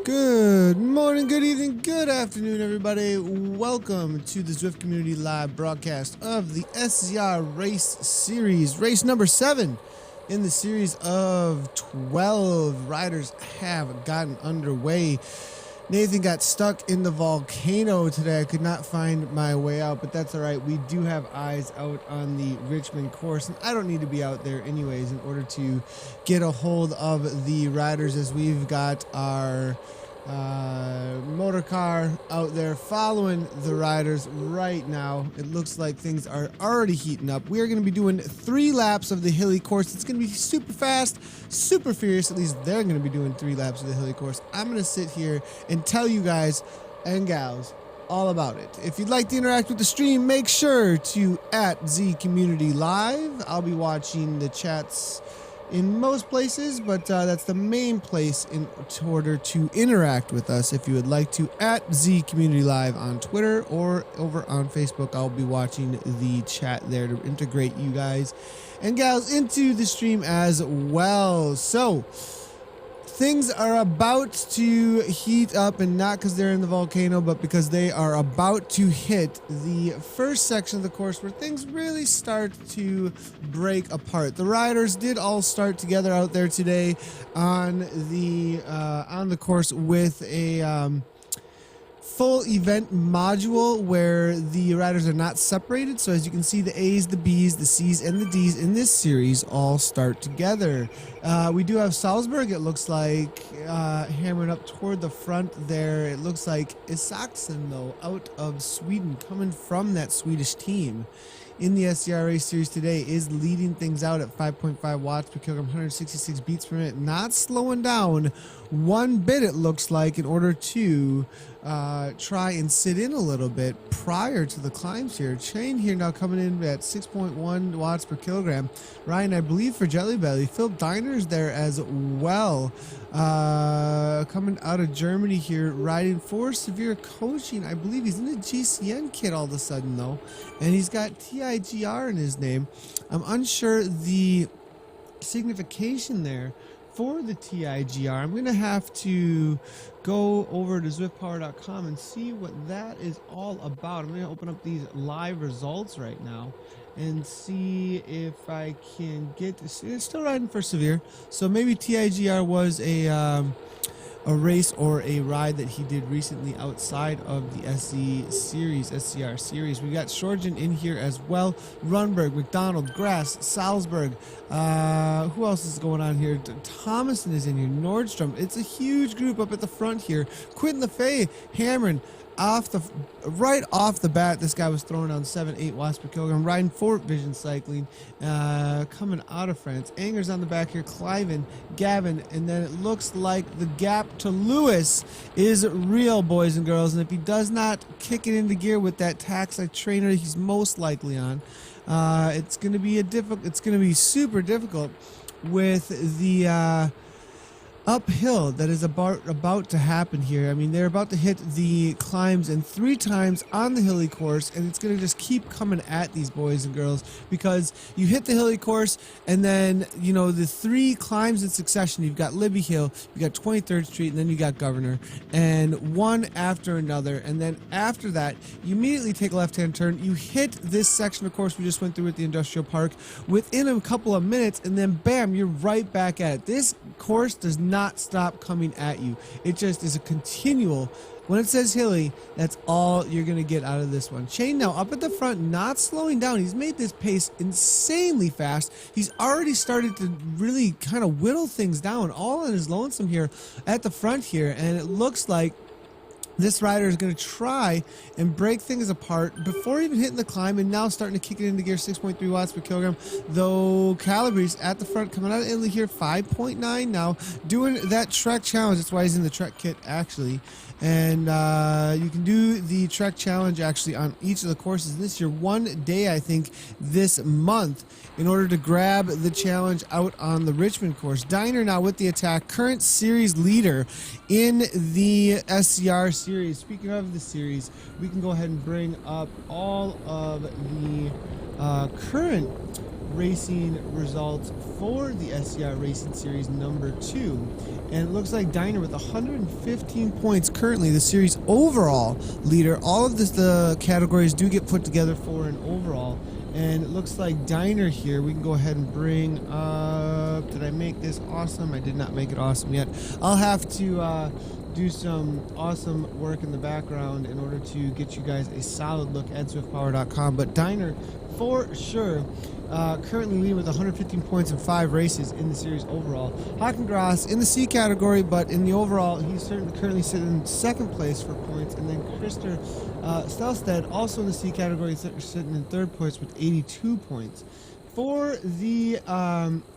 Good morning, good evening, good afternoon, everybody. Welcome to the Zwift Community Live broadcast of the SZR Race Series. Race number 7 in the series of 12 riders have gotten underway. Nathan got stuck in the volcano today. I could not find my way out, but that's all right. We do have eyes out on the Richmond course, and I don't need to be out there anyways in order to get a hold of the riders, as we've got our motor car out there following the riders right now. It looks like things are already heating up. We are going to be doing 3 laps of the hilly course. It's going to be super fast, super furious. At least they're going to be doing 3 laps of the hilly course. I'm going to sit here and tell you guys and gals all about it. If you'd like to interact with the stream, make sure to @ZCommunityLive. I'll be watching the chats in most places, but that's the main place in order to interact with us. If you would like to, @ZCommunityLive on Twitter or over on Facebook, I'll be watching the chat there to integrate you guys and gals into the stream as well. So things are about to heat up, and not because they're in the volcano, but because they are about to hit the first section of the course where things really start to break apart. The riders did all start together out there today on the course with a full event module where the riders are not separated. So as you can see, the A's, the B's, the C's, and the D's in this series all start together. We do have Salzburg, it looks like, hammering up toward the front there. It looks like Isaksson, though, out of Sweden, coming from that Swedish team in the SZR race series today, is leading things out at 5.5 watts per kilogram, 166 beats per minute, not slowing down one bit, it looks like, in order to try and sit in a little bit prior to the climbs here. Chain here now coming in at 6.1 watts per kilogram. Ryan, I believe, for Jelly Belly. Phil Diner's there as well. Coming out of Germany here, riding for Severe Coaching. I believe he's in the GCN kit all of a sudden, though. And he's got TIGR in his name. I'm unsure the signification there for the TIGR. I'm going to have to go over to zwiftpower.com and see what that is all about. I'm going to open up these live results right now and see if I can get this. It's still riding for Severe, so maybe TIGR was a race or a ride that he did recently outside of the SZR series. We got Shorgen in here as well. Runberg, McDonald, Grass, Salzburg. Who else is going on here? Thomason is in here. Nordstrom. It's a huge group up at the front here. Quentin LeFay hammering right off the bat. This guy was throwing down 7-8 watts per kilogram, riding for Vision Cycling, coming out of France. Anger's on the back here, Cliven, Gavin, and then it looks like the gap to Lewis is real, boys and girls. And if he does not kick it into gear with that taxi trainer he's most likely on, it's going to be it's going to be super difficult with the uphill that is about to happen here. I mean, they're about to hit the climbs and 3 times on the hilly course, and it's going to just keep coming at these boys and girls, because you hit the hilly course and then, you know, the 3 climbs in succession. You've got Libby Hill, you got 23rd Street, and then you got Governor, and one after another. And then after that, you immediately take a left-hand turn. You hit this section of course we just went through at the industrial park within a couple of minutes, and then bam, you're right back at it. This course does not stop coming at you. It just is a continual. When it says hilly, that's all you're going to get out of this one. Shane now up at the front, not slowing down. He's made this pace insanely fast. He's already started to really kind of whittle things down all on his lonesome here at the front here, and it looks like this rider is going to try and break things apart before even hitting the climb, and now starting to kick it into gear, 6.3 watts per kilogram. Though Calabrese at the front, coming out of Italy here, 5.9 now, doing that Trek challenge. That's why he's in the Trek kit, actually. And you can do the Trek challenge actually on each of the courses. This is your one day, I think, this month in order to grab the challenge out on the Richmond course. Diner now with the attack, current series leader in the SZR series. Speaking of the series, we can go ahead and bring up all of the current racing results for the SZR Racing Series number 2. And it looks like Diner with 115 points currently, the series overall leader. All of the categories do get put together for an overall. And it looks like Diner here, we can go ahead and bring up, did I make this awesome? I did not make it awesome yet. I'll have to do some awesome work in the background in order to get you guys a solid look at SwiftPower.com. But Diner, for sure, currently leading with 115 points in 5 races in the series overall. Hockengrass in the C category, but in the overall, he's currently sitting in 2nd place for points. And then Christer Stelstedt, also in the C category, sitting in 3rd place with 82 points. For the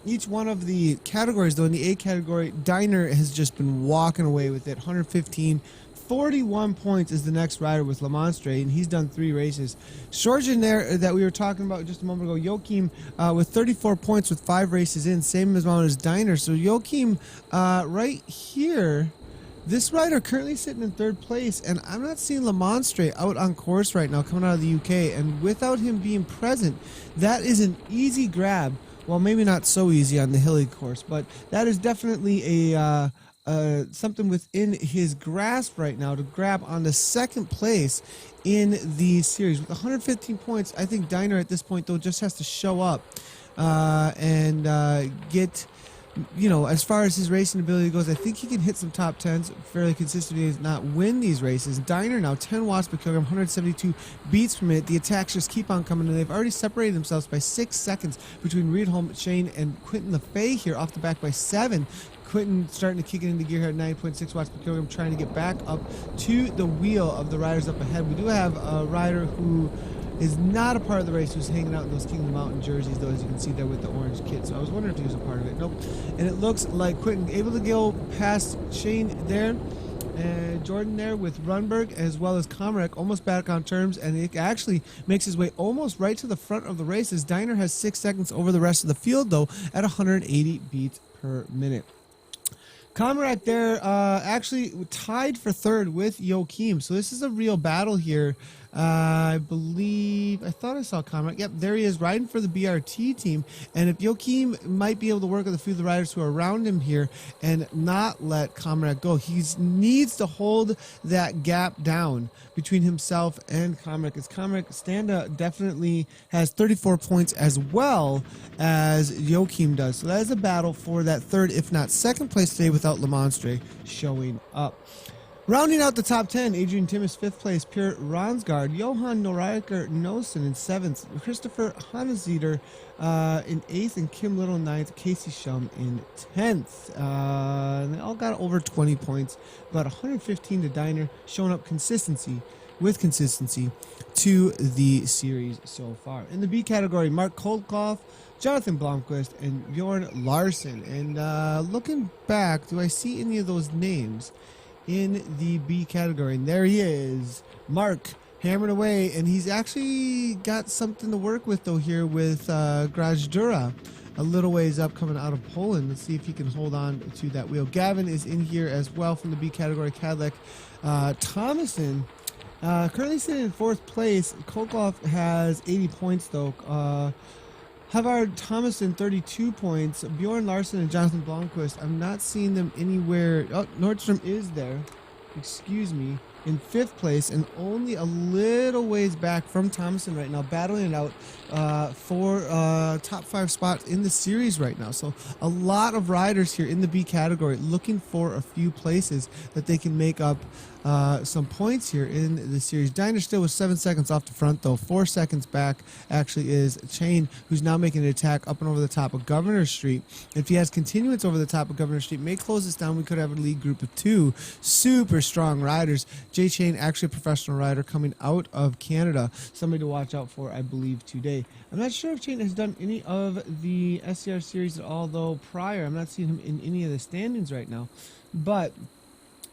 each one of the categories, though, in the A category, Diner has just been walking away with it. 115, 41 points is the next rider with Le Mans Straight, and he's done 3 races. Shorjan there that we were talking about just a moment ago, Joachim with 34 points with 5 races in, same amount as Diner. So Joachim right here, this rider currently sitting in 3rd place, and I'm not seeing Le Mans Straight out on course right now coming out of the UK, and without him being present, that is an easy grab. Well, maybe not so easy on the hilly course, but that is definitely a something within his grasp right now to grab on the 2nd place in the series. With 115 points, I think Diner at this point, though, just has to show up and get... You know, as far as his racing ability goes, I think he can hit some top 10s fairly consistently and not win these races. Diner now 10 watts per kilogram, 172 beats per minute. The attacks just keep on coming, and they've already separated themselves by 6 seconds between Riedholm, Shane, and Quentin LaFay here, off the back by 7. Quentin starting to kick it into gear here at 9.6 watts per kilogram, trying to get back up to the wheel of the riders up ahead. We do have a rider who is not a part of the race, who's hanging out in those Kingdom Mountain jerseys, though, as you can see there with the orange kit. So I was wondering if he was a part of it. Nope. And it looks like Quentin able to go past Shane there, and Jordan there with Runberg, as well as Comrec, almost back on terms, and it actually makes his way almost right to the front of the race, as Diner has 6 seconds over the rest of the field, though, at 180 beats per minute. Comrade there actually tied for 3rd with Joachim, so this is a real battle here. I thought I saw Comrade. Yep, there he is, riding for the BRT team. And if Joachim might be able to work with a few of the riders who are around him here and not let Comrade go, he needs to hold that gap down between himself and Comrade, because Comrade Standa definitely has 34 points as well as Joachim does. So that is a battle for that 3rd, if not 2nd place today, without Le Mans Stray showing up. Rounding out the top 10, Adrian Timmis 5th place, Pierre Ransgaard, Johan Norreiker Nosen in 7th, Christopher Hanneseder in 8th, and Kim Little 9th, Casey Shum in 10th. And they all got over 20 points, about 115 to Diner, showing up consistency to the series so far. In the B category, Mark Koldkoff, Jonathan Blomqvist, and Bjorn Larson. And looking back, do I see any of those names in the B category? And there he is, Mark, hammering away, and he's actually got something to work with, though, here with Grajdura a little ways up coming out of Poland. Let's see if he can hold on to that wheel. Gavin is in here as well from the B category. Cadillac Thomason currently sitting in 4th place. Kolkov has 80 points, though. Havard Thomason 32 points. Bjorn Larson and Jonathan Blomqvist, I'm not seeing them anywhere. Oh, Nordstrom is there, excuse me, in 5th place, and only a little ways back from Thomason right now, battling it out for top 5 spots in the series right now. So a lot of riders here in the B category looking for a few places that they can make up some points here in the series. Diner still with 7 seconds off the front, though. 4 seconds back actually is Chain, who's now making an attack up and over the top of Governor Street. If he has continuance over the top of Governor Street, may close this down. We could have a lead group of 2 super strong riders. Jay Chain, actually a professional rider coming out of Canada. Somebody to watch out for, I believe, today. I'm not sure if Chain has done any of the SZR series at all, though, prior. I'm not seeing him in any of the standings right now. But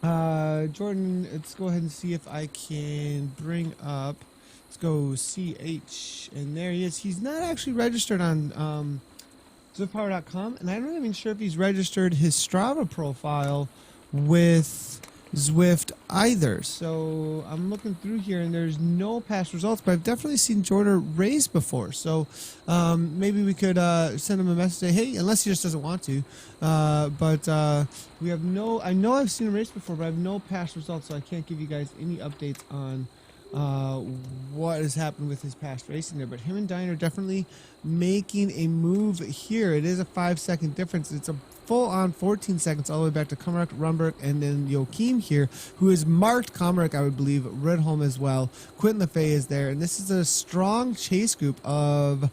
Jordan, let's go ahead and see if I can bring up, let's go CH, and there he is. He's not actually registered on SwiftPower.com, and I'm not even sure if he's registered his Strava profile with Zwift either. So I'm looking through here and there's no past results, but I've definitely seen Jordan race before. So maybe we could send him a message, say, hey, unless he just doesn't want to. We have no, I know I've seen him race before, but I have no past results, so I can't give you guys any updates on what has happened with his past racing there. But him and Diner definitely making a move here. It is a 5-second difference. It's a full-on 14 seconds all the way back to Kummerak, Rumberg, and then Joachim here, who has marked Kummerak, I would believe, Redholm as well. Quentin Lefay is there, and this is a strong chase group of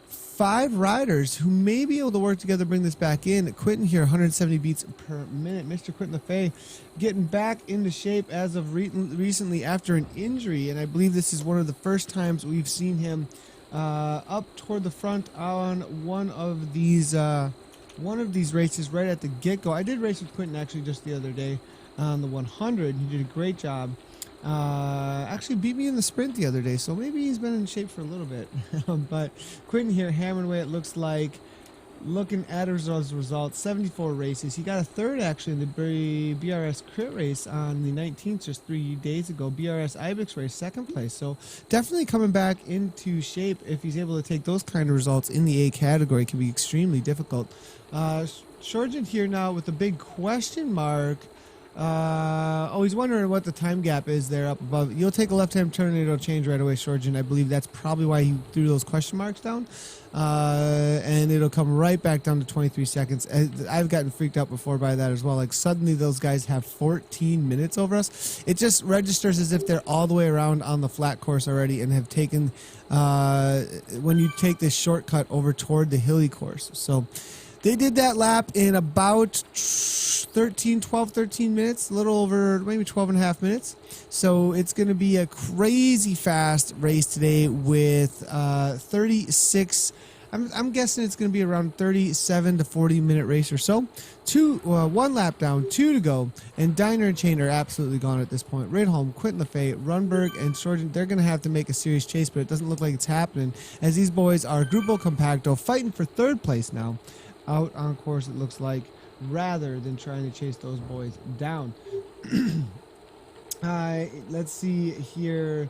5 riders who may be able to work together to bring this back in. Quentin here, 170 beats per minute. Mr. Quentin Lefay getting back into shape as of recently after an injury, and I believe this is one of the first times we've seen him up toward the front on one of these races right at the get-go. I did race with Quentin actually just the other day on the 100. He did a great job. Actually beat me in the sprint the other day, so maybe he's been in shape for a little bit. But Quentin here hammering away, it looks like. Looking at his results, 74 races. He got a third actually in the BRS Crit race on the 19th, just 3 days ago. BRS Ibex race, second place. So definitely coming back into shape. If he's able to take those kind of results in the A category, it can be extremely difficult. Shorjan here now with a big question mark. He's wondering what the time gap is there up above. You'll take a left-hand turn and it'll change right away, Shorjan. I believe that's probably why he threw those question marks down. And it'll come right back down to 23 seconds. I've gotten freaked out before by that as well. Like suddenly those guys have 14 minutes over us. It just registers as if they're all the way around on the flat course already and have taken, when you take this shortcut over toward the hilly course. So they did that lap in about 12, 13 minutes, a little over maybe 12 and a half minutes. So it's going to be a crazy fast race today with 36. I'm guessing it's going to be around 37 to 40 minute race or so. One lap down, 2 to go, and Diner and Chain are absolutely gone at this point. Redholm, Quentin Lefay, Runberg, and Shorjan, they're going to have to make a serious chase, but it doesn't look like it's happening as these boys are Grupo Compacto fighting for third place now. Out on course, it looks like, rather than trying to chase those boys down. Let's see here.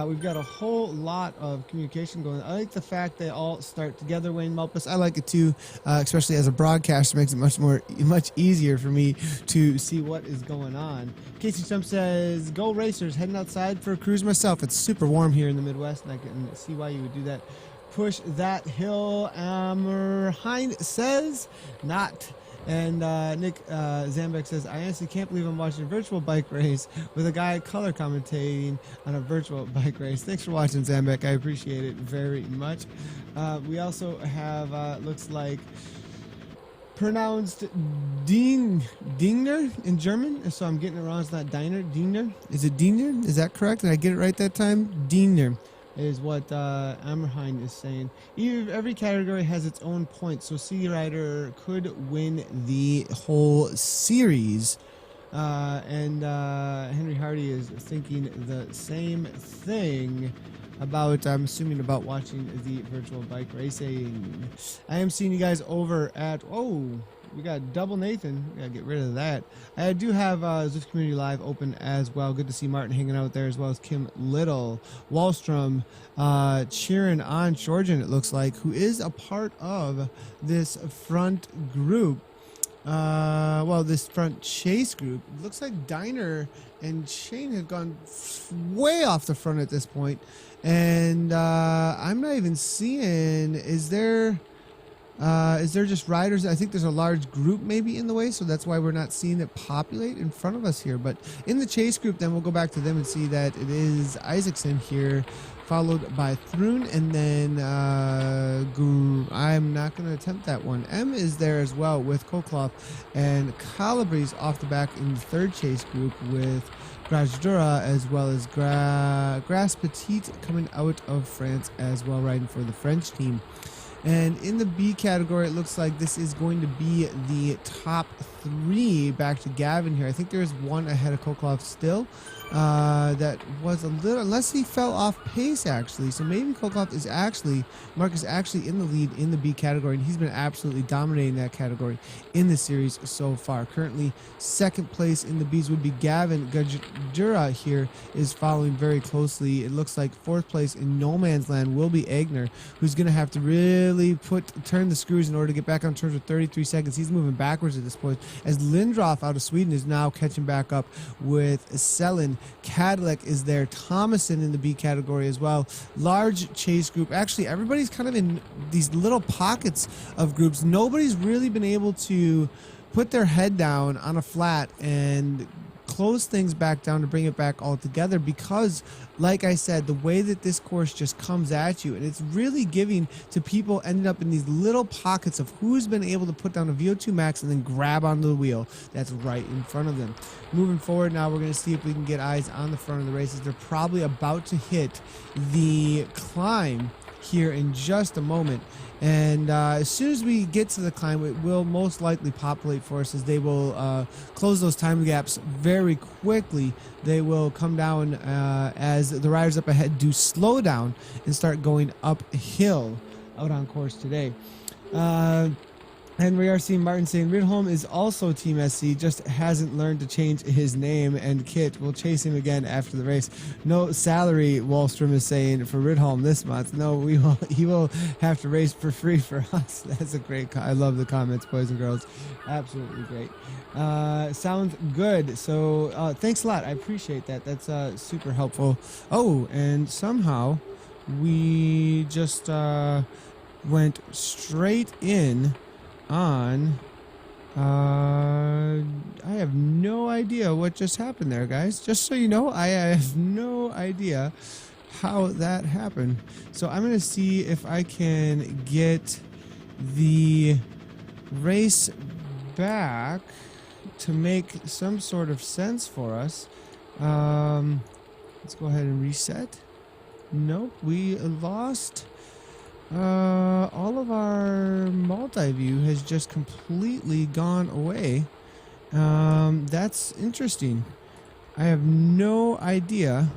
We've got a whole lot of communication going on. I like the fact they all start together, Wayne Malpas. I like it too, especially as a broadcaster. Makes it much easier for me to see what is going on. Casey Trump says, "Go Racers, heading outside for a cruise myself. It's super warm here in the Midwest, and I can see why you would do that. Push that hill." Ammerheim says, "Not." And Nick Zambek says, "I honestly can't believe I'm watching a virtual bike race with a guy color commentating on a virtual bike race." Thanks for watching, Zambek. I appreciate it very much. We also have, looks like, pronounced Dinger in German. So I'm getting it wrong. It's not Diner. Dinger. Is it Dinger? Is that correct? Did I get it right that time? Dinger is what Ammerheim is saying. Every category has its own points, so C Rider could win the whole series. And Henry Hardy is thinking the same thing about, I'm assuming, about watching the virtual bike racing. I am seeing you guys over at, we got Double Nathan. We gotta get rid of that. I do have Zwift Community Live open as well. Good to see Martin hanging out there, as well as Kim Little, Wallstrom, cheering on Shorjan, it looks like, who is a part of this front group. This front chase group. It looks like Diner and Shane have gone way off the front at this point. And I'm not even seeing, is there just riders? I think there's a large group maybe in the way, so that's why we're not seeing it populate in front of us here. But in the chase group, then we'll go back to them and see that it is Isaacson here, followed by Thrun, and then I'm not going to attempt that one. M is there as well with Kokloff, and Calabrese off the back in the third chase group with Grajdura, as well as Grasse Petit coming out of France as well, riding for the French team. And in the B category, it looks like this is going to be the top 3 back to Gavin here. I think there's one ahead of Kokolov still. That was a little, unless he fell off pace actually. So maybe Kokolov is actually, Mark is actually in the lead in the B category, and he's been absolutely dominating that category in the series so far. Currently, second place in the Bs would be Gavin. Gajura here is following very closely. It looks like fourth place in No Man's Land will be Egner, who's going to have to really turn the screws in order to get back on terms with 33 seconds. He's moving backwards at this point, as Lindroth out of Sweden is now catching back up with Selin. Cadillac is there. Thomason in the B category as well. Large chase group. Actually, everybody's kind of in these little pockets of groups. Nobody's really been able to put their head down on a flat and close things back down to bring it back all together, because like I said, the way that this course just comes at you, and it's really giving to people ending up in these little pockets of who's been able to put down a VO2 max and then grab onto the wheel that's right in front of them. Moving forward now, we're going to see if we can get eyes on the front of the races. They're probably about to hit the climb here in just a moment, and as soon as we get to the climb, it will most likely populate for us, as they will close those time gaps very quickly. They will come down as the riders up ahead do slow down and start going uphill out on course today. And we are seeing Martin saying Ridholm is also Team SC, just hasn't learned to change his name, and Kit will chase him again after the race. No salary, Wallstrom is saying, for Ridholm this month. No, he will have to race for free for us. That's a great I love the comments, boys and girls. Absolutely great. Sounds good. So thanks a lot. I appreciate that. That's super helpful. Oh, and somehow we just went straight in on I have no idea what just happened there, guys. Just so you know, I have no idea how that happened. So I'm gonna see if I can get the race back to make some sort of sense for us. Let's go ahead and reset. Nope, we lost. All of our multi-view has just completely gone away. That's interesting. I have no idea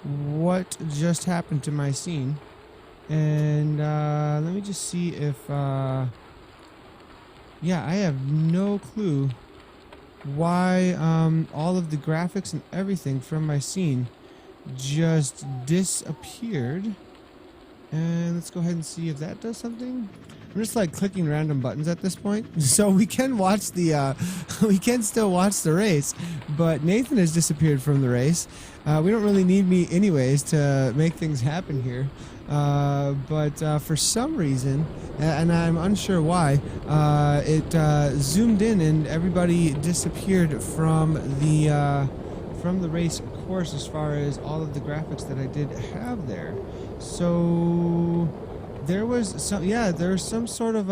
what just happened to my scene. And let me just see if yeah, I have no clue why all of the graphics and everything from my scene just disappeared. And let's go ahead and see if that does something. I'm just like clicking random buttons at this point, so we can watch the we can still watch the race, but Nathan has disappeared from the race. We don't really need me anyways to make things happen here, but for some reason, and I'm unsure why, it zoomed in and everybody disappeared from the race course as far as all of the graphics that I did have there. So there was some, yeah, there was some sort of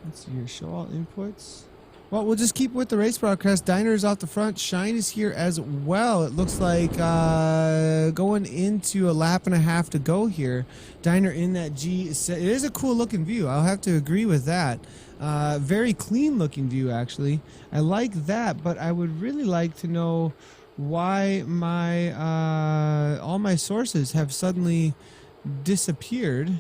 let's see here, show all inputs. Well, we'll just keep with the race broadcast. Diner is off the front. Shine is here as well. It looks like going into a lap and a half to go here. Diner in that G. It is a cool looking view. I'll have to agree with that. Very clean looking view, actually. I like that, but I would really like to know why my all my sources have suddenly disappeared.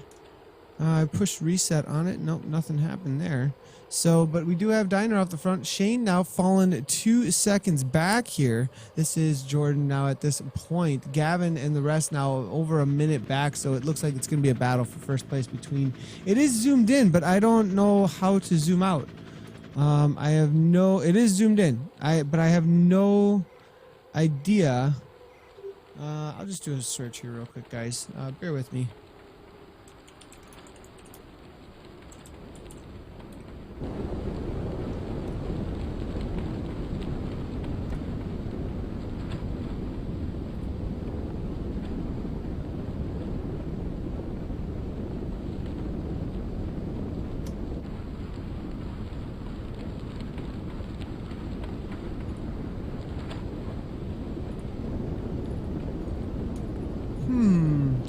I pushed reset on it. Nope, nothing happened there. So, but we do have Diner off the front. Shane now fallen 2 seconds back here. This is Jordan now at this point. Gavin and the rest now over a minute back. So it looks like it's going to be a battle for first place between. It is zoomed in, but I don't know how to zoom out. I have no. It is zoomed in. But I have no idea. I'll just do a search here real quick, guys. Bear with me.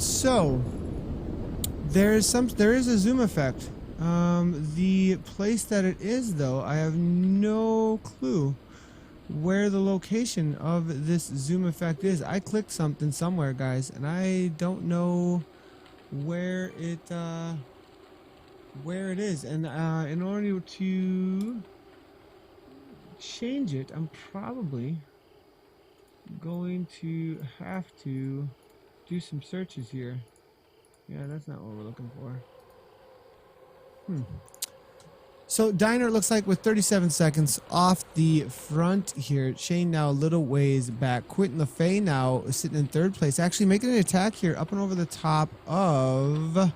So there is a zoom effect The place that it is, though, I have no clue where the location of this zoom effect is. I clicked something somewhere, guys, and I don't know where it is. And in order to change it, I'm probably going to have to do some searches here. Yeah, that's not what we're looking for. So Diner looks like with 37 seconds off the front here. Shane now a little ways back. Quentin LaFay now sitting in third place, actually making an attack here up and over the top of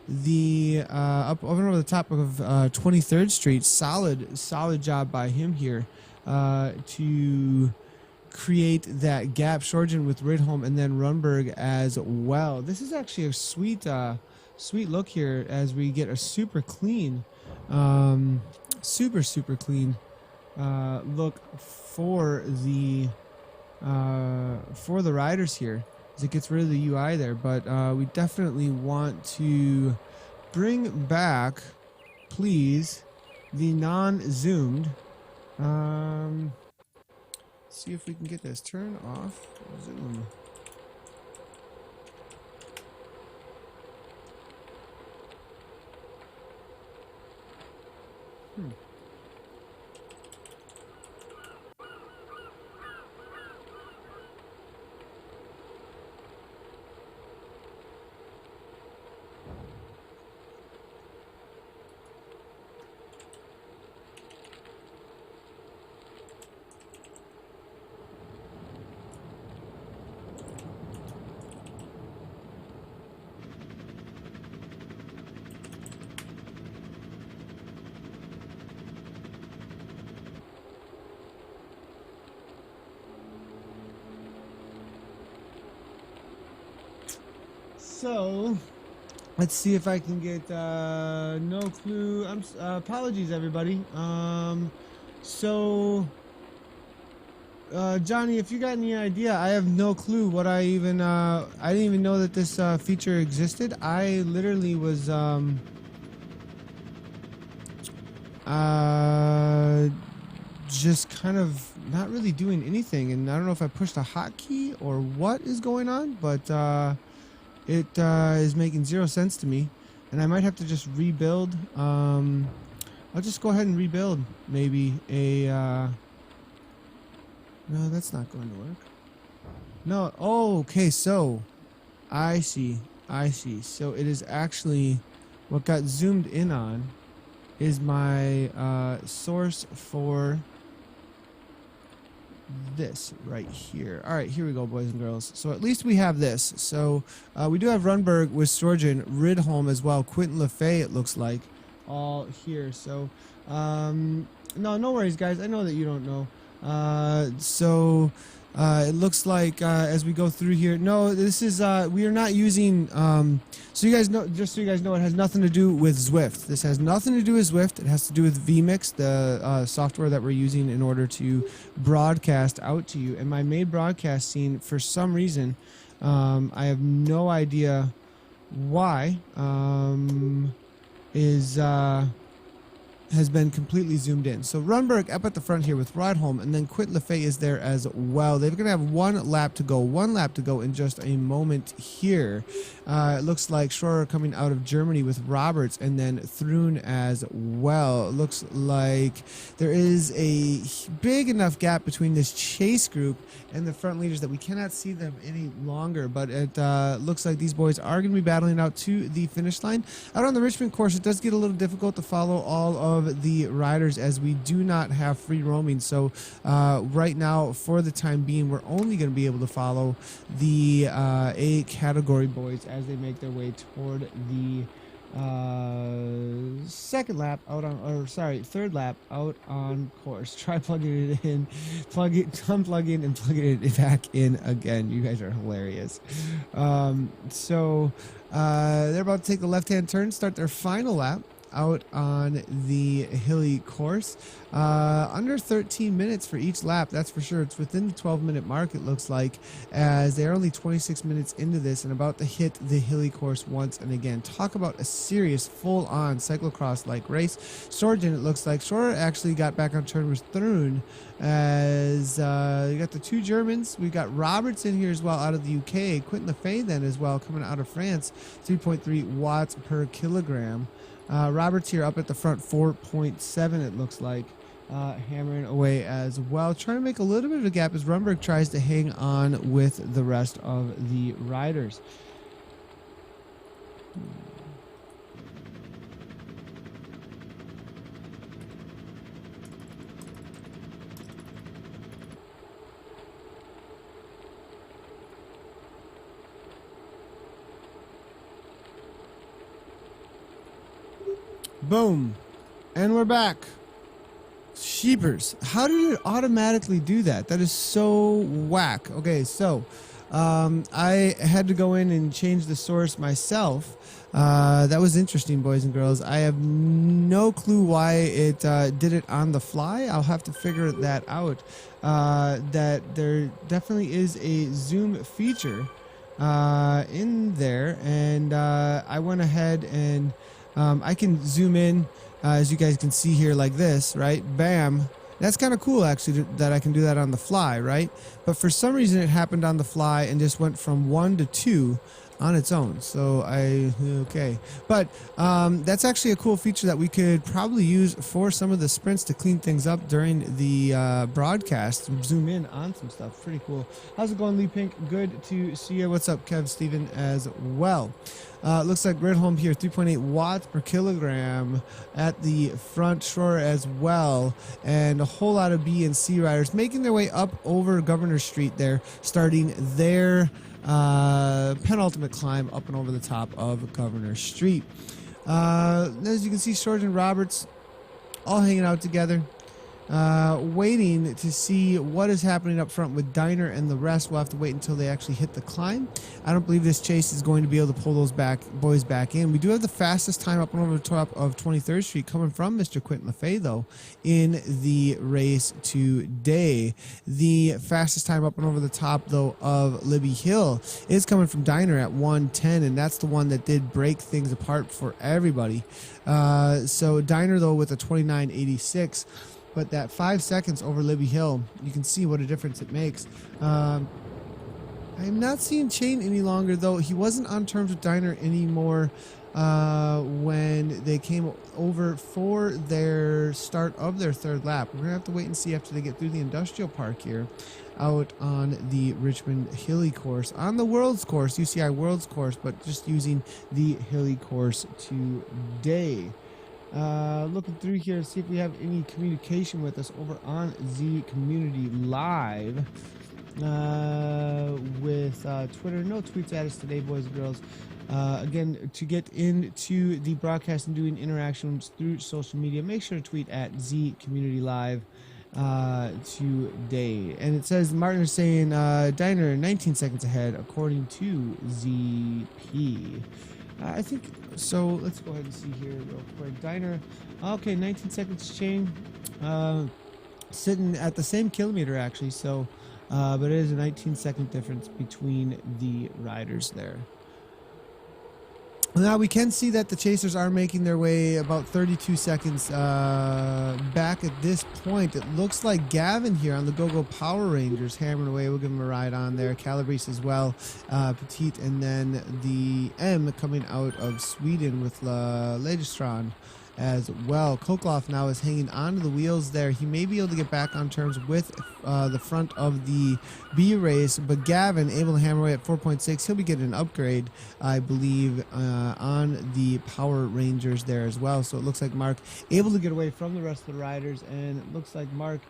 the up over and over the top of 23rd Street. Solid job by him here to create that gap. Shorgen with Ridholm and then Runberg as well. This is actually a sweet look here as we get a super clean super clean look for the riders here as it gets rid of the UI there. But we definitely want to bring back, please, the non-zoomed. See if we can get this. Turn off zoom. So, let's see if I can get, no clue. Apologies, everybody. Johnny, if you got any idea, I have no clue what I didn't even know that this, feature existed. I literally was, just kind of not really doing anything, and I don't know if I pushed a hotkey or what is going on, but, it is making zero sense to me, and I might have to just rebuild. I'll just go ahead and rebuild maybe a no, that's not going to work. No. Oh, okay, so I see. So it is actually what got zoomed in on is my source for this right here. All right, here we go, boys and girls. So at least we have this. So we do have Runberg with Storgen, Ridholm as well, Quentin LaFay, it looks like, all here. So no worries, guys. I know that you don't know. It looks like as we go through here, no, this is we are not using so you guys know, just so you guys know, it has nothing to do with Zwift. This has nothing to do with Zwift. It has to do with vMix, the software that we're using in order to broadcast out to you. And my main broadcast scene, for some reason, I have no idea why, has been completely zoomed in. So Runberg up at the front here with Ridholm, and then Quentin LaFay is there as well. They're going to have one lap to go in just a moment here. It looks like Schroer coming out of Germany with Roberts, and then Thrun as well. It looks like there is a big enough gap between this chase group and the front leaders that we cannot see them any longer, but it looks like these boys are going to be battling out to the finish line. Out on the Richmond course, it does get a little difficult to follow all of the riders as we do not have free roaming. So right now, for the time being, we're only going to be able to follow the A category boys as they make their way toward the third lap out on course. Try plugging it in, unplugging and plugging it back in again. You guys are hilarious. They're about to take the left-hand turn, start their final lap. out on the hilly course. Under 13 minutes for each lap, that's for sure. It's within the 12-minute mark, it looks like, as they're only 26 minutes into this and about to hit the hilly course once and again. Talk about a serious, full-on cyclocross-like race. Sorgen, it looks like. Shore actually got back on turn with Thrun, as you got the two Germans. We got Roberts in here as well out of the UK. Quentin Lefay then as well coming out of France, 3.3 watts per kilogram. Roberts here up at the front, 4.7 it looks like, hammering away as well, trying to make a little bit of a gap as Rumberg tries to hang on with the rest of the riders. Boom. And we're back. Sheepers. How did it automatically do that? That is so whack. Okay, so I had to go in and change the source myself. That was interesting, boys and girls. I have no clue why it did it on the fly. I'll have to figure that out. That there definitely is a zoom feature in there, and I went ahead and I can zoom in, as you guys can see here, like this, right? Bam. That's kind of cool, actually, that I can do that on the fly, right? But for some reason, it happened on the fly and just went from 1 to 2 on its own. So okay. But that's actually a cool feature that we could probably use for some of the sprints to clean things up during the broadcast. Zoom in on some stuff. Pretty cool. How's it going, Lee Pink? Good to see you. What's up, Kev Steven, as well? Looks like Gridholm here, 3.8 watts per kilogram at the front shore as well. And a whole lot of B and C riders making their way up over Governor Street there, starting their penultimate climb up and over the top of Governor Street. As you can see, George and Roberts all hanging out together, waiting to see what is happening up front with Diner and the rest. We'll have to wait until they actually hit the climb. I don't believe this chase is going to be able to pull those boys back in. We do have the fastest time up and over the top of 23rd Street coming from Mr. Quentin Lefay, though, in the race today. The fastest time up and over the top, though, of Libby Hill is coming from Diner at 1:10, and that's the one that did break things apart for everybody. So Diner, though, with a 29.86. But that 5 seconds over Libby Hill, you can see what a difference it makes. I'm not seeing Chain any longer, though. He wasn't on terms with Diner anymore when they came over for their start of their third lap. We're going to have to wait and see after they get through the industrial park here out on the Richmond Hilly course. On the Worlds course, UCI Worlds course, but just using the Hilly course today. Looking through here to see if we have any communication with us over on Z Community Live with Twitter. No tweets at us today, boys and girls. Again, to get into the broadcast and doing interactions through social media, make sure to tweet at Z Community Live today. And it says Martin is saying Diner 19 seconds ahead according to ZP. I think so. Let's go ahead and see here real quick. Diner, okay, 19 seconds Chain, sitting at the same kilometer actually. So, but it is a 19-second difference between the riders there. Now we can see that the chasers are making their way about 32 seconds back at this point. It looks like Gavin here on the Go-Go Power Rangers hammering away. We'll give him a ride on there. Calabrese as well, Petite, and then the M coming out of Sweden with Legistron as well. Kokloff now is hanging onto the wheels there. He may be able to get back on terms with the front of the B race, but Gavin able to hammer away at 4.6. He'll be getting an upgrade, I believe, on the Power Rangers there as well. So it looks like Mark able to get away from the rest of the riders, and it looks like Mark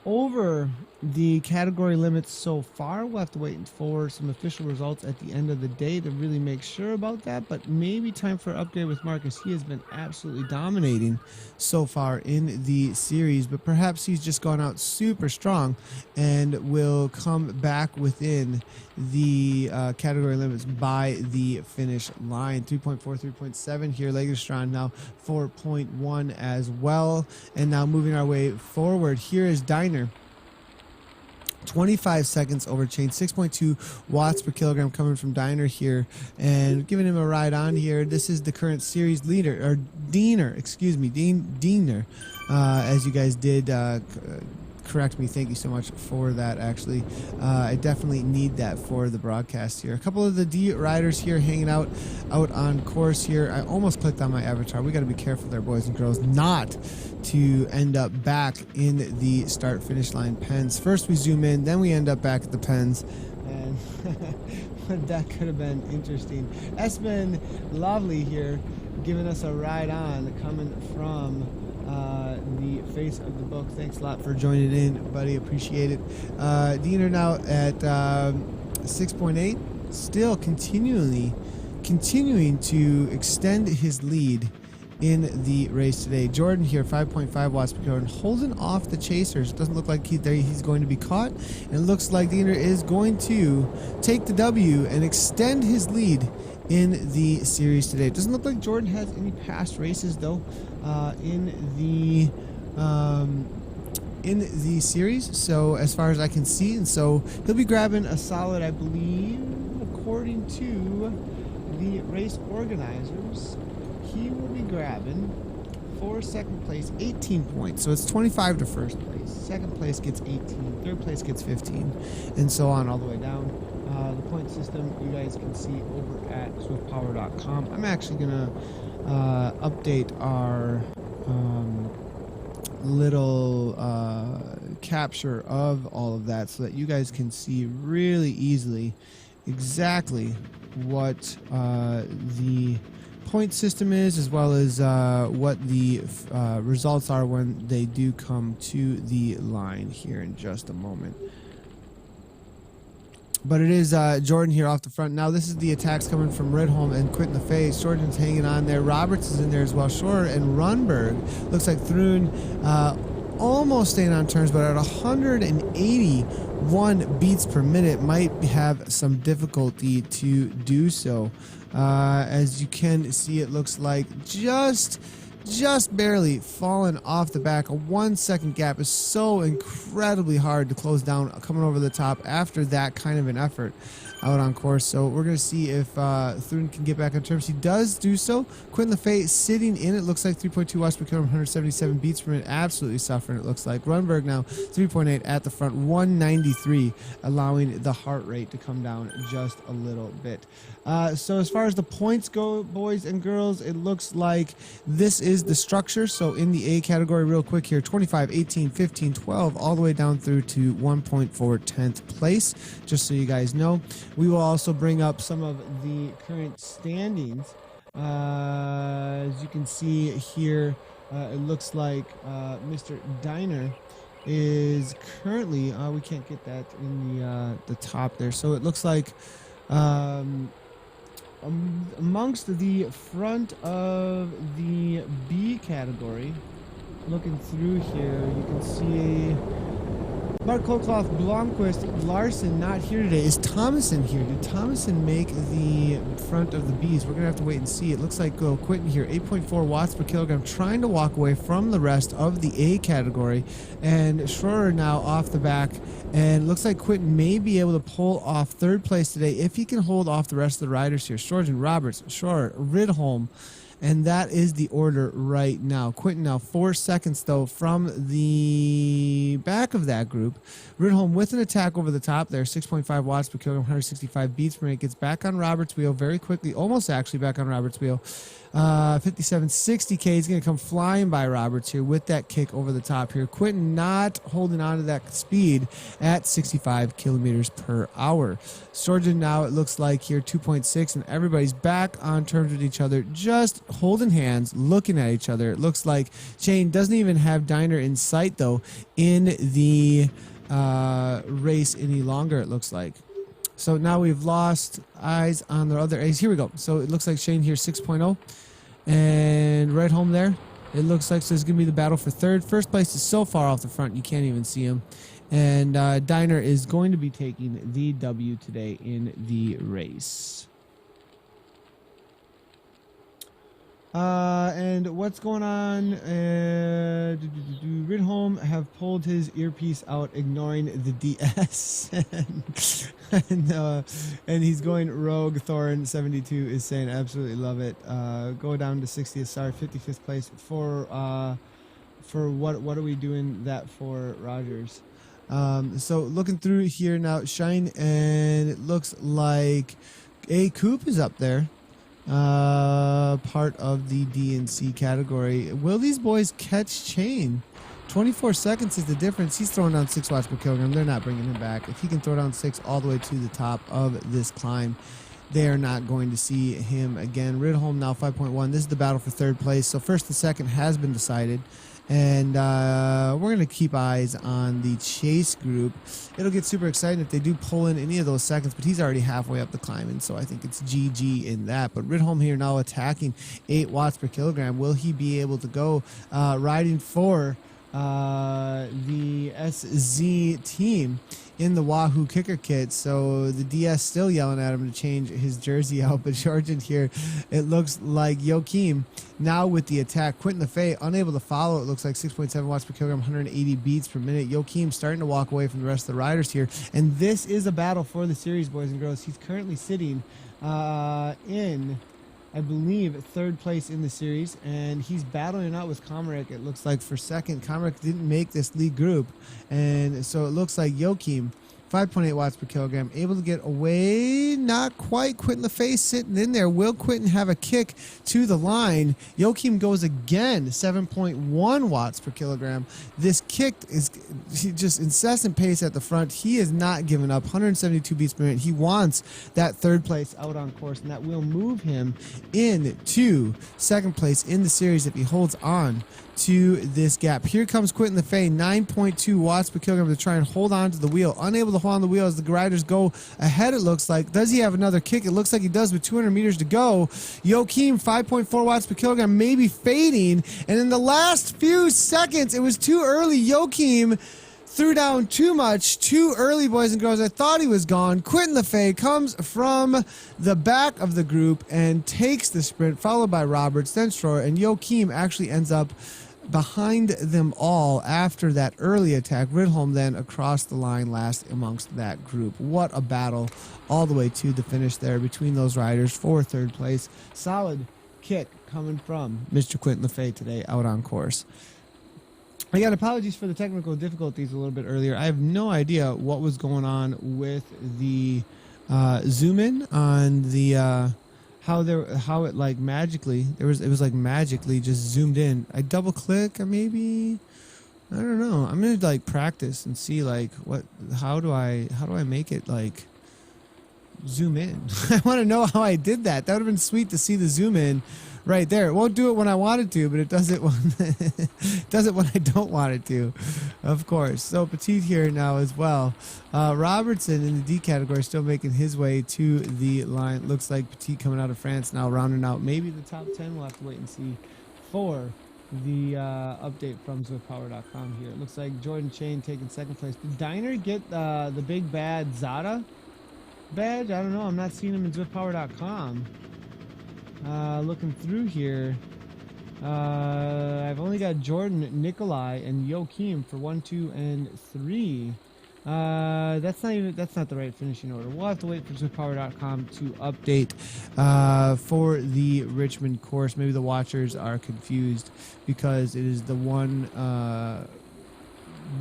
over the category limits so far. We'll have to wait for some official results at the end of the day to really make sure about that, but maybe time for an upgrade with Marcus. He has been absolutely dominating so far in the series, but perhaps he's just gone out super strong and will come back within the category limits by the finish line. 3.4, 3.7 here. Legerstrand now 4.1 as well. And now moving our way forward, here is Diner. 25 seconds over chain, 6.2 watts per kilogram coming from Diner here, and giving him a ride on here. This is the current series leader, or Diener, excuse me, Diener, as you guys did correct me. Thank you so much for that. Actually, I definitely need that for the broadcast here. A couple of the D riders here hanging out on course here. I almost clicked on my avatar. We got to be careful there, boys and girls, not to end up back in the start finish line pens. First we zoom in, then we end up back at the pens, and that could have been interesting. Espen Lovely here giving us a ride on, coming from the face of the book. Thanks a lot for joining in, buddy. Appreciate it. Diener now at 6.8, still continuing to extend his lead in the race today. Jordan here, 5.5 watts per kilogram, holding off the chasers. It doesn't look like he's going to be caught, and it looks like Diener is going to take the W and extend his lead in the series today. It doesn't look like Jordan has any past races though in the series, so as far as I can see, and so he'll be grabbing a solid, I believe, according to the race organizers, he will be grabbing for second place 18 points. So it's 25 to first place. Second place gets 18. Third place gets 15, and so on all the way down. The point system you guys can see over at swiftpower.com. I'm actually gonna update our little capture of all of that so that you guys can see really easily exactly what the point system is, as well as what the results are when they do come to the line here in just a moment. But it is Jordan here off the front. Now this is the attacks coming from Ridholm and Quentin LaFay. Jordan's hanging on there. Roberts is in there as well. Shore and Runberg. Looks like Thrun almost staying on turns, but at 181 beats per minute might have some difficulty to do so. As you can see, it looks like just barely falling off the back. A 1 second gap is so incredibly hard to close down coming over the top after that kind of an effort out on course. So we're going to see if Thun can get back on terms. He does do so. Quentin LaFay sitting in, it looks like 3.2 watts per kilogram, 177 beats per minute, absolutely suffering, it looks like. Runberg now 3.8 at the front, 193, allowing the heart rate to come down just a little bit. So as far as the points go, boys and girls, it looks like this is the structure. So in the A category, real quick here, 25, 18, 15, 12, all the way down through to 1.4 10th place, just so you guys know. We will also bring up some of the current standings. As you can see here, it looks like Mr. Diner is currently, we can't get that in the top there. So it looks like amongst the front of the B category, looking through here, you can see Mark Kolkloff, Blomqvist, Larson not here today. Is Thomason here? Did Thomason make the front of the Bs? We're going to have to wait and see. It looks like Quentin here, 8.4 watts per kilogram, trying to walk away from the rest of the A category. And Schroeder now off the back. And looks like Quentin may be able to pull off third place today if he can hold off the rest of the riders here. Storgen, Roberts, Schroeder, Ridholm. And that is the order right now. Quentin now 4 seconds, though, from the back of that group. Ridholm with an attack over the top there, 6.5 watts per kilogram, 165 beats per minute. Gets back on Roberts' wheel very quickly, almost actually back on Roberts' wheel. 57.60K. He's going to come flying by Roberts here with that kick over the top here. Quentin not holding on to that speed at 65 kilometers per hour. Sorgen now, it looks like here, 2.6, and everybody's back on terms with each other, just holding hands, looking at each other. It looks like Shane doesn't even have Diner in sight, though, in the race any longer, it looks like. So now we've lost eyes on the other ace. Here we go. So it looks like Shane here 6.0. And right home there, it looks like so it's going to be the battle for third. First place is so far off the front, you can't even see him. And Diner is going to be taking the W today in the race. And what's going on? Ridholm have pulled his earpiece out, ignoring the DS, and he's going rogue. Thorin 72 is saying absolutely love it. Go down to 60th. Sorry, 55th place for what are we doing that for, Rogers? So looking through here now, Shine, and it looks like a Coop is up there. Part of the DNC category. Will these boys catch Chain? 24 seconds is the difference. He's throwing down 6 watts per kilogram. They're not bringing him back. If he can throw down 6 all the way to the top of this climb, they are not going to see him again. Ridholm now 5.1. This is the battle for third place. So first and second has been decided. And we're going to keep eyes on the chase group. It'll get super exciting if they do pull in any of those seconds, but he's already halfway up the climb, and so I think it's GG in that. But Ridholm here now attacking 8 watts per kilogram. Will he be able to go riding for the SZ team in the Wahoo kicker kit? So the DS still yelling at him to change his jersey out, but Sargent here, it looks like Joachim now with the attack. Quentin LeFay unable to follow. It looks like 6.7 watts per kilogram, 180 beats per minute. Joachim starting to walk away from the rest of the riders here, and this is a battle for the series, boys and girls. He's currently sitting in, I believe, third place in the series, and he's battling out with Comerick, it looks like, for second. Comerick didn't make this league group, and so it looks like Joachim, 5.8 watts per kilogram, able to get away. Not quite. Quentin LeFay sitting in there. Will Quentin have a kick to the line? Joachim goes again, 7.1 watts per kilogram. This kick is just incessant pace at the front. He is not giving up. 172 beats per minute. He wants that third place out on course, and that will move him into second place in the series if he holds on to this gap. Here comes Quentin LeFay, 9.2 watts per kilogram to try and hold on to the wheel. Unable to hold on to the wheel as the riders go ahead, it looks like. Does he have another kick? It looks like he does with 200 meters to go. Joachim, 5.4 watts per kilogram, maybe fading. And in the last few seconds, it was too early. Joachim threw down too much, too early, boys and girls. I thought he was gone. Quentin LeFay comes from the back of the group and takes the sprint, followed by Roberts, then Stroyer, and Joachim actually ends up behind them all after that early attack. Ridholm then across the line last amongst that group. What a battle all the way to the finish there between those riders for third place. Solid kick coming from Mr. Quentin LeFay today out on course. I got apologies for the technical difficulties a little bit earlier. I have no idea what was going on with the zoom in on the how it like magically it was like magically just zoomed in. I double click, or maybe I don't know. I'm gonna like practice and see like how do I make it like zoom in. I want to know how I did that. That would have been sweet to see the zoom in right there. It won't do it when I want it to, but it does it when does it when I don't want it to, of course. So Petit here now as well. Robertson in the D category still making his way to the line. Looks like Petit coming out of France now, rounding out maybe the top 10. We'll have to wait and see for the update from ZwiftPower.com here. It looks like Jordan Chain taking second place. Did Diner get the big bad Zada badge? I don't know. I'm not seeing him in ZwiftPower.com. Looking through here, I've only got Jordan, Nikolai, and Joachim for 1, 2, and 3. That's not the right finishing order. We'll have to wait for ZwiftPower.com to update for the Richmond course. Maybe the watchers are confused because it is the one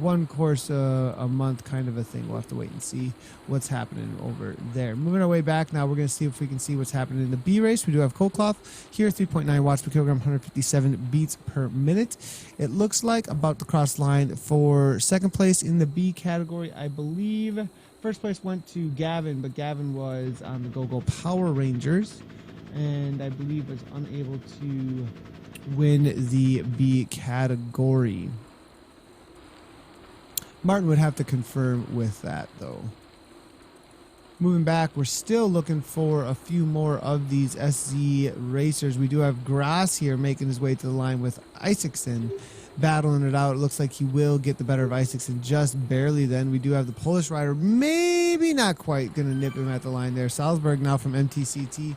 one course a month kind of a thing. We'll have to wait and see what's happening over there. Moving our way back now, we're going to see if we can see what's happening in the B race. We do have Kolkloff here, 3.9 watts per kilogram, 157 beats per minute. It looks like about to cross line for second place in the B category, I believe. First place went to Gavin, but Gavin was on the Go-Go Power Rangers, and I believe was unable to win the B category. Martin would have to confirm with that, though. Moving back, we're still looking for a few more of these SZ racers. We do have Grass here making his way to the line with Isaacson, battling it out. It looks like he will get the better of Isaacson just barely. Then we do have the Polish rider, maybe not quite going to nip him at the line there. Salzburg now from MTCT,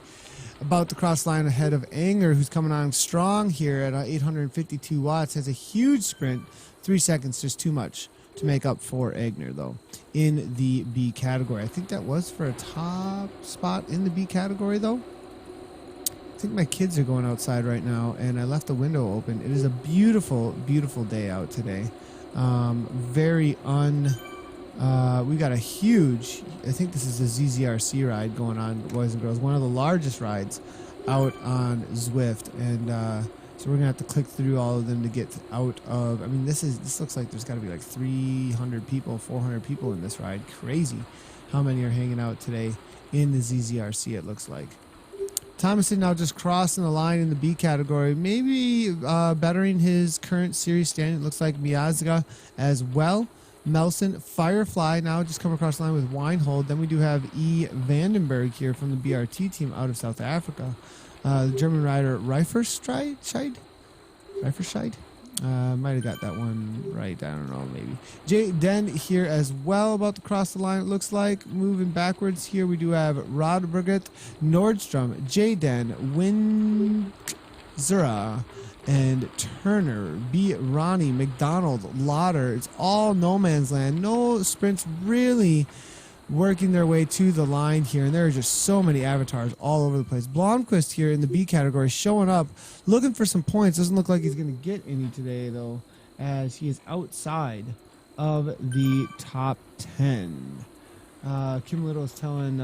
about to cross line ahead of Anger, who's coming on strong here at 852 watts. Has a huge sprint, 3 seconds, just too much to make up for Agner, though, in the B category. I think that was for a top spot in the B category, though. I think my kids are going outside right now, and I left the window open. It is a beautiful, beautiful day out today. We got a huge, I think this is a ZZRC ride going on, boys and girls. One of the largest rides out on Zwift, and so we're gonna have to click through all of them to get out of. I mean, this looks like there's got to be like 300 people, 400 people in this ride. Crazy, how many are hanging out today in the ZZRC? It looks like. Thomason now just crossing the line in the B category, maybe bettering his current series standing. It looks like Miazga as well. Melson, Firefly now just come across the line with Weinhold. Then we do have E. Vandenberg here from the BRT team out of South Africa. The German rider Reiferscheid? Might have got that one right. I don't know, maybe. Jay Den here as well, about to cross the line, it looks like. Moving backwards here, we do have Rodberget, Nordstrom, Jay Den, Windzura, and Turner, B. Ronnie, McDonald, Lauder. It's all no man's land. No sprints really working their way to the line here, and there are just so many avatars all over the place. Blomqvist here in the B category showing up, looking for some points. Doesn't look like he's going to get any today, though, as he is outside of the top 10. Kim Little is telling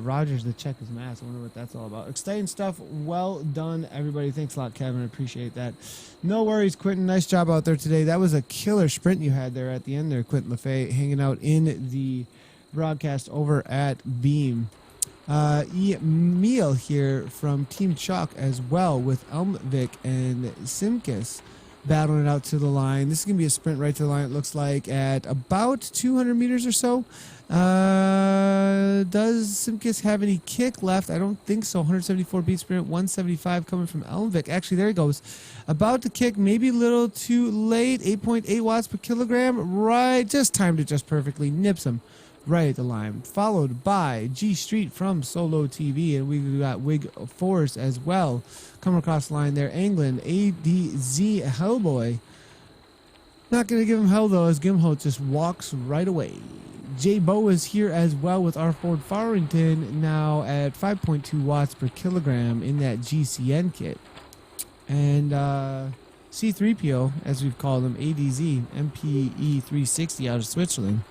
Rogers to check his mask. I wonder what that's all about. Exciting stuff. Well done, everybody. Thanks a lot, Kevin. I appreciate that. No worries, Quentin. Nice job out there today. That was a killer sprint you had there at the end there, Quentin LaFay, hanging out in the broadcast over at Beam. Emil here from Team Chalk as well, with Elmvik and Simkis battling it out to the line. This is going to be a sprint right to the line, it looks like, at about 200 meters or so. Does Simkis have any kick left? I don't think so. 174 beat sprint, 175 coming from Elmvik. Actually, there he goes. About to kick, maybe a little too late. 8.8 watts per kilogram. Right, just timed it just perfectly. Nips him right at the line, followed by G Street from Solo TV, and we got Wig Force as well coming across the line there. England, ADZ Hellboy. Not going to give him hell, though, as Gimholt just walks right away. J Bo is here as well with our Ford Farrington, now at 5.2 watts per kilogram in that GCN kit. And C3PO, as we've called him, ADZ, MPE 360 out of Switzerland,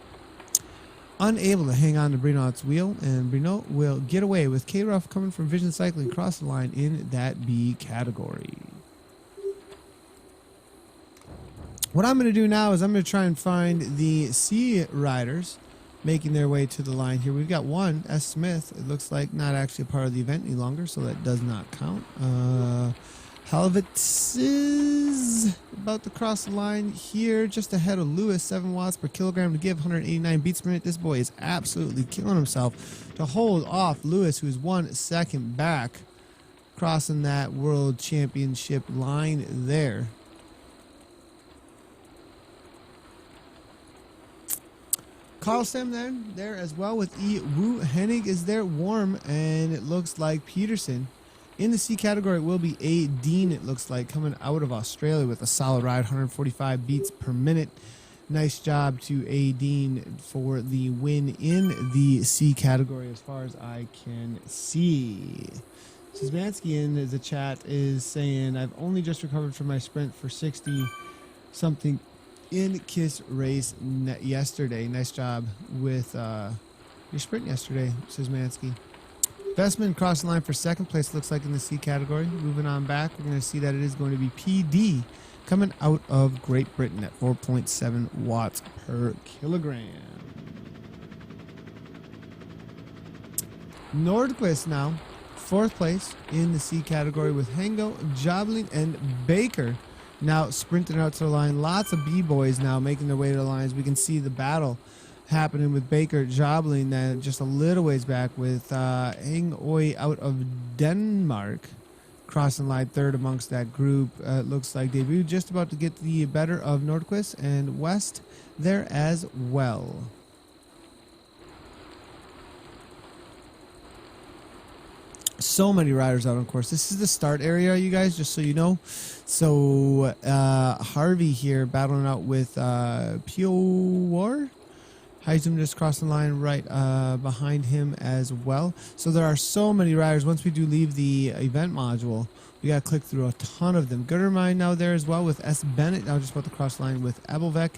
unable to hang on to Brinaut's wheel, and Brinaut will get away with K-Ruff coming from Vision Cycling across the line in that B category. What I'm going to do now is I'm going to try and find the C riders making their way to the line here. We've got one, S. Smith. It looks like not actually a part of the event any longer, so that does not count. Halvitz is about to cross the line here, just ahead of Lewis, 7 watts per kilogram to give, 189 beats per minute. This boy is absolutely killing himself to hold off Lewis, who's 1 second back, crossing that world championship line there. Carlstem then there as well with E. Wu. Hennig is there, warm, and it looks like Peterson. In the C category, it will be A. Dean, it looks like, coming out of Australia with a solid ride, 145 beats per minute. Nice job to A. Dean for the win in the C category as far as I can see. Szymanski in the chat is saying, I've only just recovered from my sprint for 60-something in Kiss race yesterday. Nice job with your sprint yesterday, says Mansky. Vestman crossed the line for second place, looks like in the C category. Moving on back, we're going to see that it is going to be PD coming out of Great Britain at 4.7 watts per kilogram. Nordquist now, fourth place in the C category with Hengo, Jobling, and Baker now sprinting out to the line. Lots of B-boys now making their way to the lines. We can see the battle happening with Baker, Jobling, just a little ways back with Hengoi out of Denmark crossing line third amongst that group. Looks like debut just about to get the better of Nordquist and West there as well. So many riders out on course. This is the start area, you guys, just so you know. So Harvey here battling out with Pior. Heisum just crossed the line right behind him as well. So there are so many riders. Once we do leave the event module, we got to click through a ton of them. Goodermine now there as well with S. Bennett now just about to cross the line with Abelvec.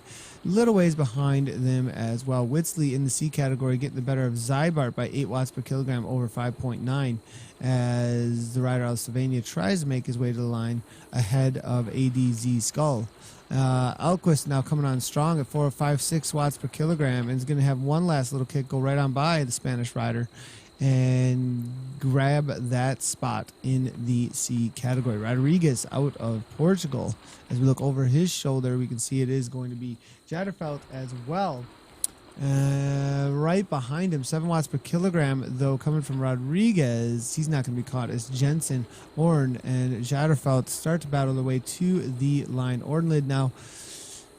Little ways behind them as well. Whitsley in the C category getting the better of Zybart by 8 watts per kilogram over 5.9 as the rider out of Slovenia tries to make his way to the line ahead of ADZ Skull. Alquist now coming on strong at 4.56 watts per kilogram and is going to have one last little kick go right on by the Spanish rider and grab that spot in the C category. Rodriguez out of Portugal. As we look over his shoulder, we can see it is going to be Jadderfelt as well. Right behind him, 7 watts per kilogram, though, coming from Rodriguez. He's not going to be caught as Jensen, Orn, and Jadderfelt start to battle their way to the line. Ornlid now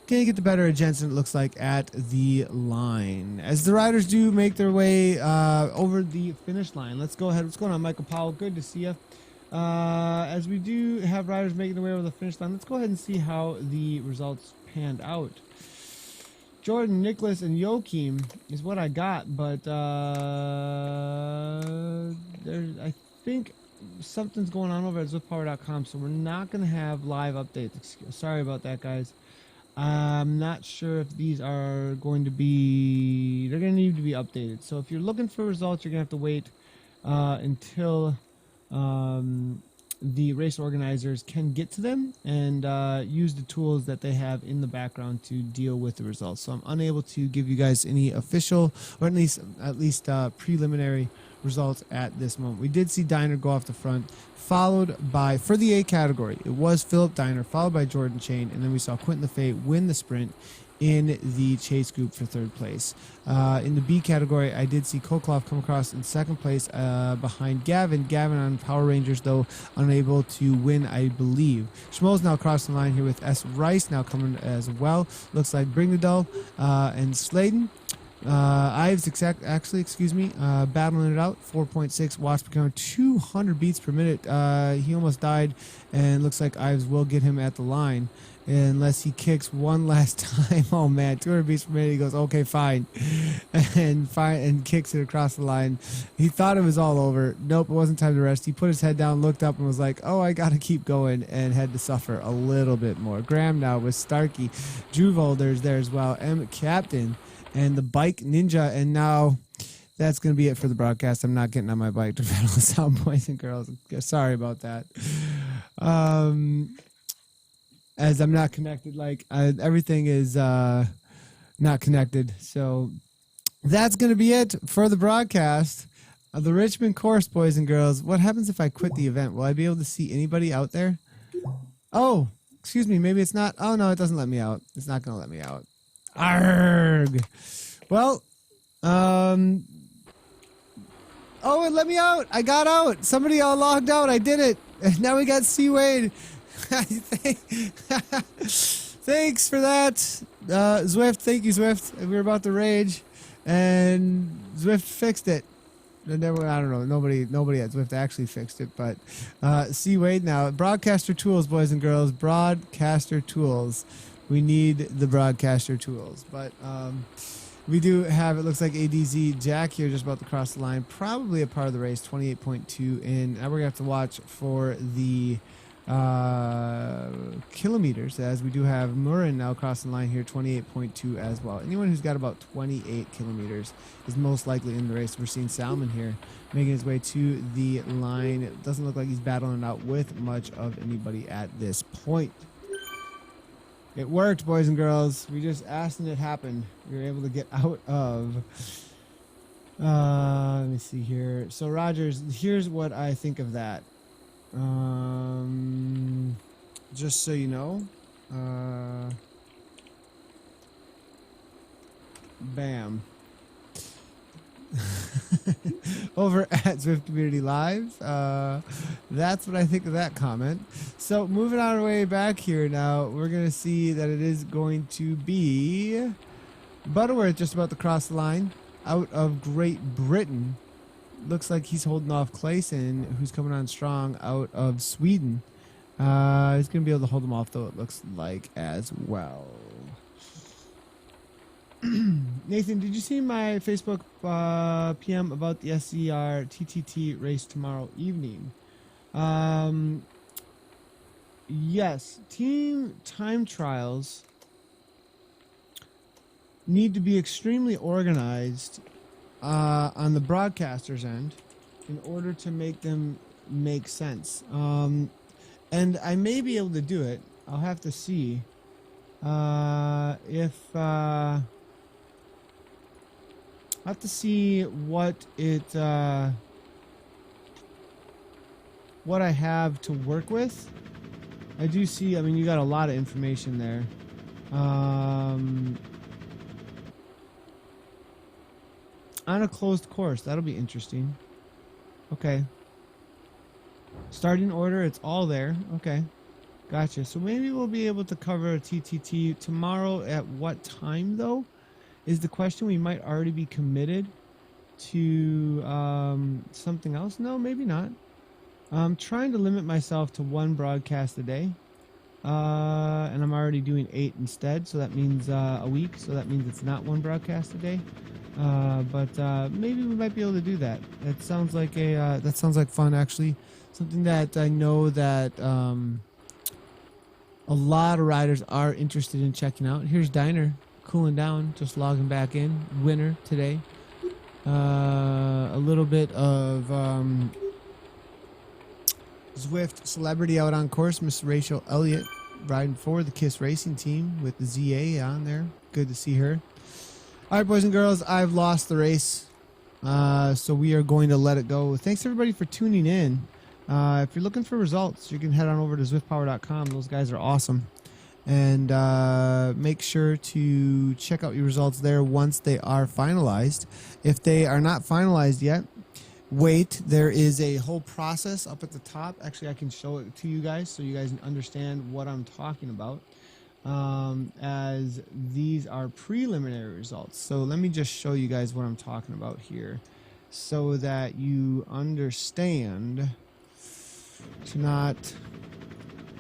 can get the better of Jensen, it looks like, at the line. As the riders do make their way over the finish line. Let's go ahead. What's going on, Michael Powell? Good to see you. As we do have riders making their way over the finish line, let's go ahead and see how the results panned out. Jordan, Nicholas, and Joachim is what I got, but I think something's going on over at ZwiftPower.com, so we're not going to have live updates. Sorry about that, guys. I'm not sure if these are going to be... They're going to need to be updated. So if you're looking for results, you're going to have to wait until the race organizers can get to them and use the tools that they have in the background to deal with the results. So I'm unable to give you guys any official, or at least preliminary results at this moment. We did see Diner go off the front, followed by, for the A category, it was Philip Diner, followed by Jordan Chain, and then we saw Quentin LaFay win the sprint in the chase group for third place. In the B category, I did see Koklov come across in second place behind Gavin. Gavin on Power Rangers, though, unable to win, I believe. Schmoll's now crossing the line here with S. Rice now coming as well. Looks like Brignadal and Sladen. Ives battling it out, 4.6 watts per kilogram, 200 beats per minute. He almost died, and looks like Ives will get him at the line unless he kicks one last time. Oh man, 200 beats per minute. He goes, okay, fine, and kicks it across the line. He thought it was all over. Nope, it wasn't time to rest. He put his head down, looked up, and was like, oh, I gotta keep going, and had to suffer a little bit more. Graham now with Starkey. Juvolder's there as well. M. Captain and the Bike Ninja, and now that's going to be it for the broadcast. I'm not getting on my bike to pedal this out, boys and girls. Sorry about that. As I'm not connected, everything is not connected. So that's going to be it for the broadcast of the Richmond course, boys and girls. What happens if I quit the event? Will I be able to see anybody out there? Oh, excuse me. Maybe it's not. Oh, no, it doesn't let me out. It's not going to let me out. Arrgh. Well, oh, it let me out. I got out. Somebody all logged out. I did it. And now we got C. Wade. Thanks for that, Zwift. Thank you, Zwift. We were about to rage, and Zwift fixed it. And then, I don't know. Nobody at Zwift actually fixed it, but C. Wade now. Broadcaster tools, boys and girls. Broadcaster tools. We need the broadcaster tools, but we do have, it looks like ADZ Jack here just about to cross the line, probably a part of the race, 28.2 in. Now we're going to have to watch for the kilometers, as we do have Murin now crossing the line here, 28.2 as well. Anyone who's got about 28 kilometers is most likely in the race. We're seeing Salmon here making his way to the line. It doesn't look like he's battling out with much of anybody at this point. It worked, boys and girls. We just asked and it happened. We were able to get out of... let me see here. So, Rogers, here's what I think of that. Just so you know. Bam. Over at Zwift Community Live. That's what I think of that comment. So moving on our way back here now, we're going to see that it is going to be Butterworth just about to cross the line out of Great Britain. Looks like he's holding off Clayson, who's coming on strong out of Sweden. He's going to be able to hold him off, though, it looks like, as well. Nathan, did you see my Facebook PM about the SZR TTT race tomorrow evening? Yes, team time trials need to be extremely organized on the broadcaster's end in order to make them make sense. And I may be able to do it. I'll have to see if... I have to see what what I have to work with. I do see, I mean, you got a lot of information there. On a closed course, that'll be interesting. Okay. Starting order, it's all there. Okay. Gotcha. So maybe we'll be able to cover a TTT tomorrow. At what time, though, is the question. We might already be committed to something else. No, maybe not. I'm trying to limit myself to one broadcast a day. And I'm already doing 8 instead, so that means a week. So that means it's not one broadcast a day. But maybe we might be able to do that. That sounds like fun, actually. Something that I know that a lot of riders are interested in checking out. Here's Diner cooling down, just logging back in. Winner today. A little bit of Zwift celebrity out on course, Miss Rachel Elliott, riding for the KISS Racing team with the ZA on there. Good to see her. All right, boys and girls, I've lost the race, so we are going to let it go. Thanks, everybody, for tuning in. If you're looking for results, you can head on over to ZwiftPower.com. Those guys are awesome. And make sure to check out your results there once they are finalized. If they are not finalized yet, wait. There is a whole process up at the top. Actually, I can show it to you guys so you guys understand what I'm talking about, as these are preliminary results. So let me just show you guys what I'm talking about here so that you understand to not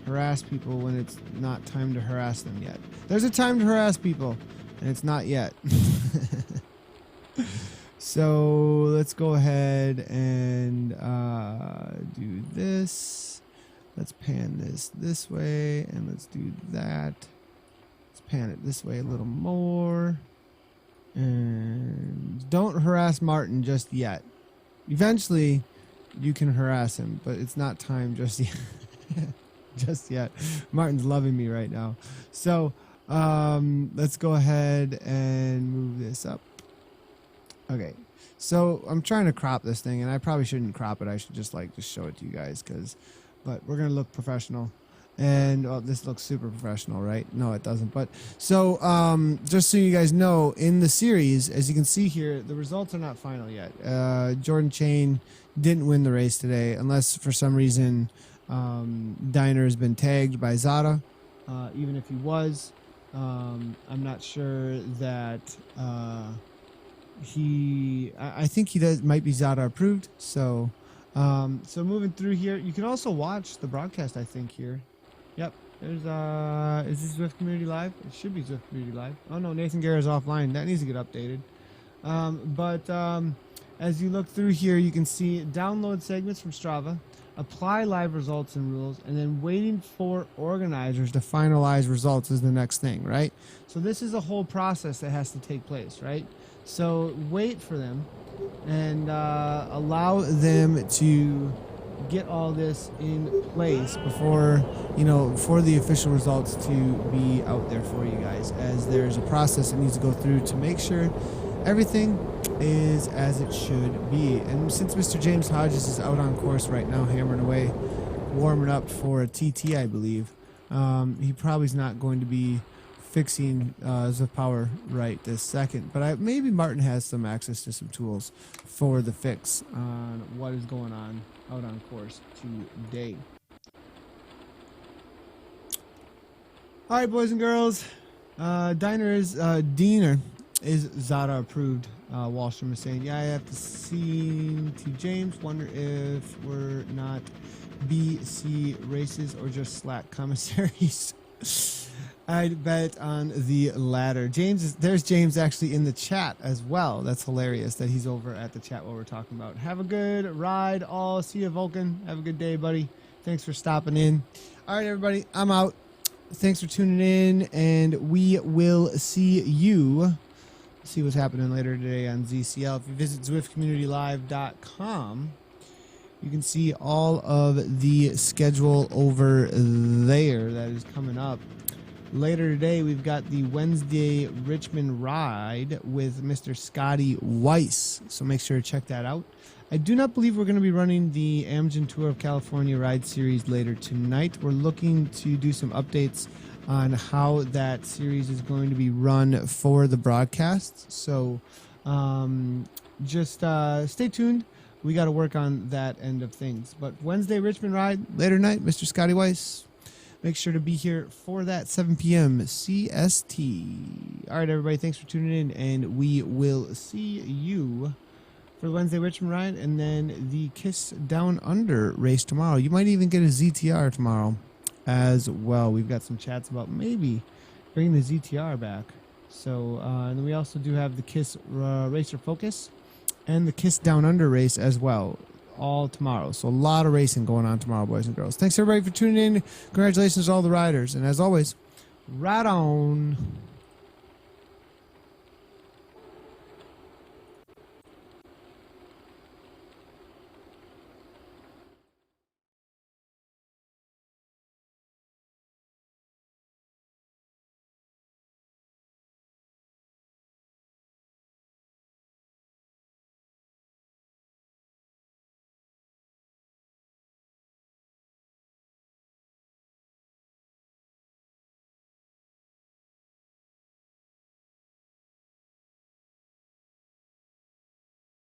harass people when it's not time to harass them yet. There's a time to harass people, and it's not yet. So let's go ahead and do this. Let's pan this way, and let's do that. Let's pan it this way a little more. And don't harass Martin just yet. Eventually, you can harass him, but it's not time just yet. Just yet. Martin's loving me right now. So let's go ahead and move this up. Okay. So I'm trying to crop this thing, and I probably shouldn't crop it. I should just show it to you guys, but we're gonna look professional. And this looks super professional, right? No, it doesn't. But so just so you guys know, in the series, as you can see here, the results are not final yet. Jordan Chain didn't win the race today, unless for some reason Diner has been tagged by Zada. Even if he was, I'm not sure that I think he might be Zada approved. So so moving through here, you can also watch the broadcast, I think, here. Yep. There's is this Zwift Community Live? It should be Zwift Community Live. Oh no, Nathan Guerra's offline. That needs to get updated. But as you look through here, you can see download segments from Strava. apply live results and rules, and then waiting for organizers to finalize results is the next thing, right? So this is a whole process that has to take place, right? So wait for them and allow them to get all this in place before, for the official results to be out there for you guys, as there's a process that needs to go through to make sure everything is as it should be. And since Mr. James Hodges is out on course right now, hammering away, warming up for a TT, I believe, he probably is not going to be fixing the power right this second. But maybe Martin has some access to some tools for the fix on what is going on out on course today. All right, boys and girls. Diener is Zara approved. Wallstrom is saying, yeah, I have to see to James. Wonder if we're not BC races or just slack commissaries. I'd bet on the latter. There's James actually in the chat as well. That's hilarious that he's over at the chat while we're talking about. Have a good ride, all. See you, Vulcan. Have a good day, buddy. Thanks for stopping in. All right, everybody, I'm out. Thanks for tuning in, and we will see you. See what's happening later today on ZCL. If you visit ZwiftCommunityLive.com, you can see all of the schedule over there that is coming up. Later today, we've got the Wednesday Richmond ride with Mr. Scotty Weiss, so make sure to check that out. I do not believe we're going to be running the Amgen Tour of California Ride Series later tonight. We're looking to do some updates on how that series is going to be run for the broadcasts. So just stay tuned. We got to work on that end of things. But Wednesday Richmond ride, later tonight, Mr. Scotty Weiss. Make sure to be here for that 7 p.m. CST. All right, everybody, thanks for tuning in, and we will see you for the Wednesday Richmond ride and then the Kiss Down Under race tomorrow. You might even get a ZTR tomorrow as well. We've got some chats about maybe bringing the ZTR back. So, and then we also do have the Kiss Racer Focus and the Kiss Down Under race as well, all tomorrow. So a lot of racing going on tomorrow, boys and girls. Thanks everybody for tuning in. Congratulations to all the riders. And as always, ride on.